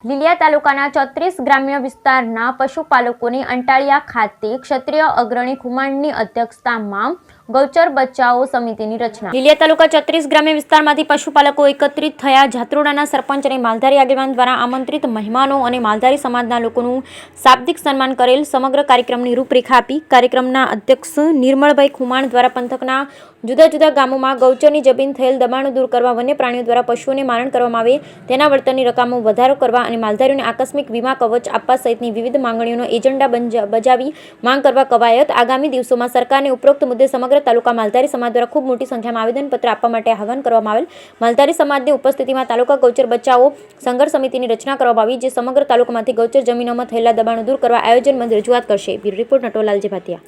લીલિયા તાલુકાના 34 ગ્રામ્ય વિસ્તારના પશુપાલકોની અંટાળિયા ખાતે ક્ષત્રિય અગ્રણી ખુમાણની અધ્યક્ષતામાં ગૌચર બચાવો સમિતિની રચના। લીલિયા તાલુકા 34 ગ્રામ્ય વિસ્તારમાંથી પશુપાલકો એકત્રિત થયા। જાત્રોડાના સરપંચ અને માલધારી આગેવાન દ્વારા આમંત્રિત મહેમાનો અને માલધારી સમાજના લોકોનું શાબ્દિક સન્માન કરેલ। સમગ્ર કાર્યક્રમની રૂપરેખા આપી। કાર્યક્રમના અધ્યક્ષ નિર્મળભાઈ ખુમાણ દ્વારા પંથકના જુદા જુદા ગામોમાં ગૌચરની જમીન થયેલ દબાણો દૂર કરવા, વન્ય પ્રાણીઓ દ્વારા પશુઓને મારણ કરવામાં આવે તેના વળતરની રકમમાં વધારો કરવા અને માલધારીઓને આકસ્મિક વીમા કવચ આપવા સહિતની વિવિધ માંગણીઓનો એજન્ડા બજાવી માંગ કરવા કવાયત। આગામી દિવસોમાં સરકારને ઉપરોક્ત મુદ્દે સમગ્ર તાલુકા માલધારી સમાજ દ્વારા ખૂબ મોટી સંખ્યામાં આવેદનપત્ર આપવા માટે આહવાન કરવામાં આવેલ। માલધારી સમાજની ઉપસ્થિતિમાં તાલુકા ગૌચર બચાવો સંઘર્ષ સમિતિની રચના કરવામાં આવી, જે સમગ્ર તાલુકામાંથી ગૌચર જમીનોમાં થયેલા દબાણો દૂર કરવા આયોજનબદ્ધ રજૂઆત કરશે। Bureau report Natwarlal Bhatia.